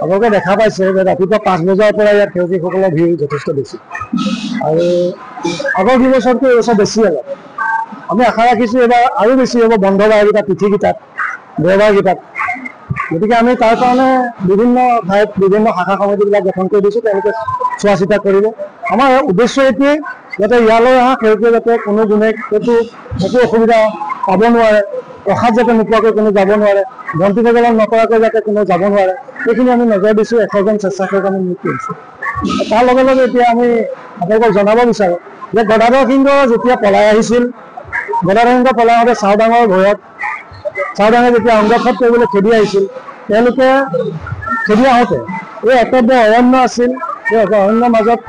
আপোনালোকে দেখা পাইছে যে ৰাতিপুৱা 5 বজাৰ পৰা ইয়াত সেৱকীসকলৰ ভিৰ যথেষ্ট বেছি আৰু আগৰ বছৰতকৈ এইবছৰ বেছি অলপ আমি আশা ৰাখিছোঁ এবাৰ আৰু বেছি হ'ব বন্ধ বাৰকেইটা তিথিকেইটাত দেওবাৰকেইটাত গতিকে আমি তাৰ কাৰণে বিভিন্ন ঠাইত বিভিন্ন শাখা সমিতিবিলাক গঠন কৰি দিছোঁ তেওঁলোকে চোৱা চিতা কৰিব আমাৰ উদ্দেশ্য এইটোৱে যাতে ইয়ালৈ অহা সেৱকীয়ে যাতে কোনো গুণে একো অসুবিধা পাব নোৱাৰে প্ৰসাদ যাতে নোপোৱাকৈ কোনো যাব নোৱাৰে বন্তি প্ৰজ্বলন নকৰাকৈ যাতে কোনো যাব নোৱাৰে সেইখিনি আমি নজৰ দিছোঁ 100জন স্বেচ্ছাসেৱক আমি নিয়োগ কৰিছোঁ তাৰ লগে লগে এতিয়া আমি আপোনালোকক জনাব বিচাৰোঁ যে গদাধৰ সিংহ যেতিয়া পলাই আহিছিল গদাধৰ সিংহ পলাই আহোঁতে চাওদাঙৰ ভয়ত চাওদাঙে যেতিয়া অংগক্ষত কৰিবলৈ খেদি আহিছিল তেওঁলোকে খেদি আহোঁতে এই অটব্য অৰণ্য আছিল এই অৰণ্যৰ মাজত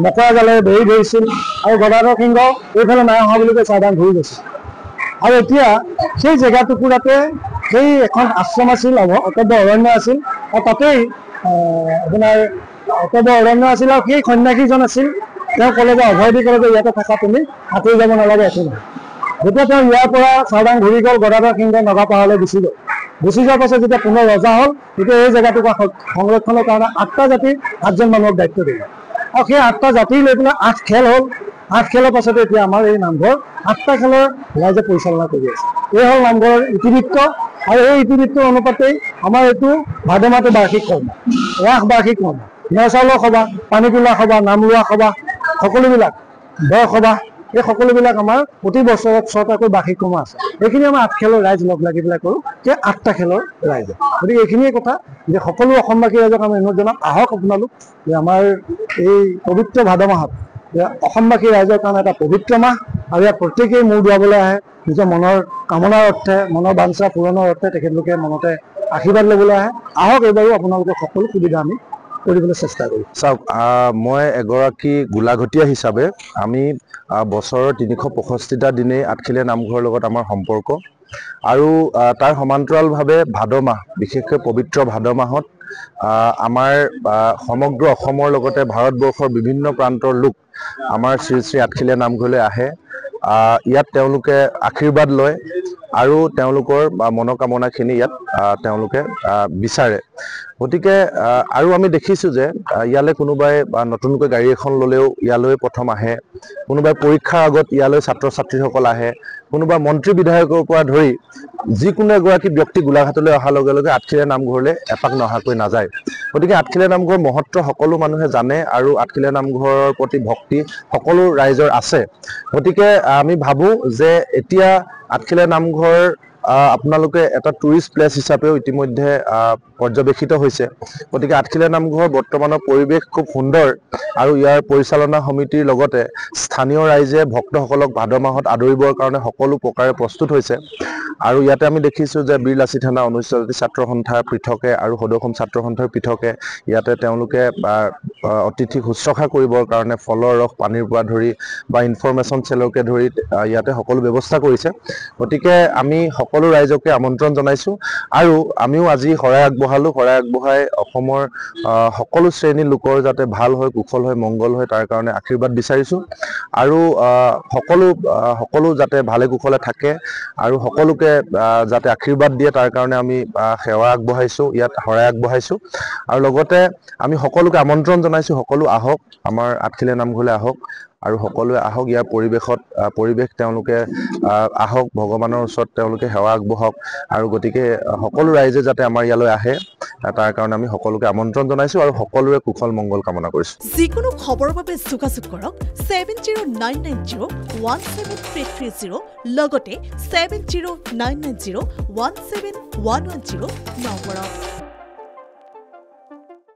মকৰা জালেৰে বেৰি ধৰিছিল আৰু গদাধৰ সিংহ এইফালে নাই অহা বুলি কৈ চাওদাং ঘূৰি গৈছিল আৰু এতিয়া সেই জেগা টুকুৰাতে সেই এখন আশ্ৰম আছিল অটব্য অৰণ্য আছিল আৰু তাতেই আপোনাৰ অটব্য অৰণ্য আছিল আৰু সেই সন্যাসীজন আছিল তেওঁ ক'লে যে অভয় দি ক'লে যে ইয়াতে থাকা তুমি সাঁতুৰি যাব নালাগে একো নহয় যেতিয়া তেওঁ ইয়াৰ পৰা চাওদাং ঘূৰি গ'ল গদাধৰ সিংহ নগা পাহাৰলৈ গুচি গ'ল গুচি যোৱাৰ পাছত যেতিয়া পুনৰ ৰজা হ'ল তেতিয়া এই জেগাটুকুৰা সংৰক্ষণৰ কাৰণে 8টা জাতিৰ 8জন মানুহক দায়িত্ব দিলে আৰু সেই 8টা জাতি লৈ পেলাই 8 খেল হ'ল 8 খেলৰ পাছতে এতিয়া আমাৰ এই নামঘৰ 8টা খেলৰ ৰাইজে পৰিচালনা কৰি আছে এই হ'ল নামঘৰৰ ইতিবৃত্ত আৰু এই ইতিবৃত্তৰ অনুপাতেই আমাৰ এইটো ভাদ মাহটো বাৰ্ষিক কৰ্ম ৰাস বাৰ্ষিক কৰ্ম নেওচাউলৰ সভা পানী তোলা সভা নাম লোৱা সভা সকলোবিলাক বৰসভা এই সকলোবিলাক আমাৰ প্ৰতি বছৰত 6টাকৈ বাৰ্ষিক কৰ্ম আছে এইখিনি আমাৰ 8 খেলৰ ৰাইজ লগ লাগি পেলাই কৰোঁ যে 8টা খেলৰ ৰাইজে গতিকে এইখিনিয়ে কথা যে সকলো অসমবাসী ৰাইজক আমি অনুৰোধ জনাম আহক আপোনালোক যে আমাৰ এই পবিত্ৰ ভাদ মাহত অসমবাসী ৰাইজৰ কাৰণে এটা পবিত্ৰ মাহ আৰু ইয়াত প্ৰত্যেকেই মূৰ দোৱাবলৈ আহে নিজৰ মনৰ কামনাৰ অৰ্থে মনৰ বাঞ্ছা পূৰণৰ অৰ্থে তেখেতলোকে মনতে আশীৰ্বাদ ল'বলৈ আহে আহক এইবাৰো আপোনালোকে সকলো সুবিধা আমি কৰিবলৈ চেষ্টা কৰিম চাওক মই এগৰাকী গোলাঘটীয়া হিচাপে আমি বছৰৰ 365টা দিনেই আঠখেলীয়া নামঘৰৰ লগত আমাৰ সম্পৰ্ক আৰু তাৰ সমান্তৰালভাৱে ভাদ মাহ বিশেষকৈ পবিত্ৰ ভাদ মাহত আমাৰ সমগ্ৰ অসমৰ লগতে ভাৰতবৰ্ষৰ বিভিন্ন প্ৰান্তৰ লোক আমাৰ শ্ৰী শ্ৰী আঠখেলীয়া নামঘৰলৈ আহে ইয়াত তেওঁলোকে আশীৰ্বাদ লয় আৰু তেওঁলোকৰ মনোকামনাখিনি ইয়াত তেওঁলোকে বিচাৰে গতিকে আৰু আমি দেখিছোঁ যে ইয়ালৈ কোনোবাই নতুনকৈ গাড়ী এখন ল'লেও ইয়ালৈ প্ৰথম আহে কোনোবাই পৰীক্ষাৰ আগত ইয়ালৈ ছাত্ৰ ছাত্ৰীসকল আহে কোনোবা মন্ত্ৰী বিধায়কৰ পৰা ধৰি যিকোনো এগৰাকী ব্যক্তি গোলাঘাটলৈ অহাৰ লগে লগে আঠখেলীয়া নামঘৰলৈ এপাক নহাকৈ নাযায় গতিকে আঠখেলীয়া নামঘৰৰ মহত্ব সকলো মানুহে জানে আৰু আঠখেলীয়া নামঘৰৰ প্ৰতি ভক্তি সকলো ৰাইজৰ আছে গতিকে আমি ভাবোঁ যে এতিয়া আঠখেলীয়া নামঘৰ আপোনালোকে এটা টুৰিষ্ট প্লেচ হিচাপেও ইতিমধ্যে পৰ্যবেক্ষিত হৈছে গতিকে আঠখেলীয়া নামঘৰ বৰ্তমানৰ পৰিৱেশ খুব সুন্দৰ আৰু ইয়াৰ পৰিচালনা সমিতিৰ লগতে স্থানীয় ৰাইজে ভক্তসকলক ভাদ মাহত আদৰিবৰ কাৰণে সকলো প্ৰকাৰে প্ৰস্তুত হৈছে আৰু ইয়াতে আমি দেখিছোঁ যে বীৰলাচি থানা অনুসূচিত জাতি ছাত্ৰ সন্থাৰ পৃথকে আৰু সদৌ অসম ছাত্ৰ সন্থাৰ পৃথকে ইয়াতে তেওঁলোকে অতিথিক শুশ্ৰূষা কৰিবৰ কাৰণে ফলৰ ৰস পানীৰ পৰা ধৰি বা ইনফৰমেশ্যন চেলকে ধৰি ইয়াতে সকলো ব্যৱস্থা কৰিছে গতিকে আমি সকলো ৰাইজকে আমন্ত্ৰণ জনাইছোঁ আৰু আমিও আজি শৰাই আগবঢ়াই অসমৰ সকলো শ্ৰেণীৰ লোকৰ যাতে ভাল হয় কুশল হয় মংগল হয় তাৰ কাৰণে আশীৰ্বাদ বিচাৰিছোঁ আৰু সকলো যাতে ভালে কুশলে থাকে আৰু সকলোকে যাতে আশীৰ্বাদ দিয়ে তাৰ কাৰণে আমি সেৱা আগবঢ়াইছোঁ ইয়াত শৰাই আগবঢ়াইছোঁ আৰু লগতে আমি সকলোকে আমন্ত্ৰণ জনাইছোঁ সকলো আহক আমাৰ আঠখেলীয়া নামঘৰলৈ আহক আৰু সকলোৱে আহক ইয়াৰ পৰিৱেশ তেওঁলোকে আহক ভগৱানৰ ওচৰত তেওঁলোকে সেৱা আগবঢ়াওক আৰু গতিকে সকলো ৰাইজে যাতে আমাৰ ইয়ালৈ আহে তাৰ কাৰণে আমি সকলোকে আমন্ত্ৰণ জনাইছোঁ আৰু সকলোৰে কুশল মংগল কামনা কৰিছোঁ যিকোনো খবৰৰ বাবে যোগাযোগ কৰক 7099017330 লগতে 7099017110 নম্বৰত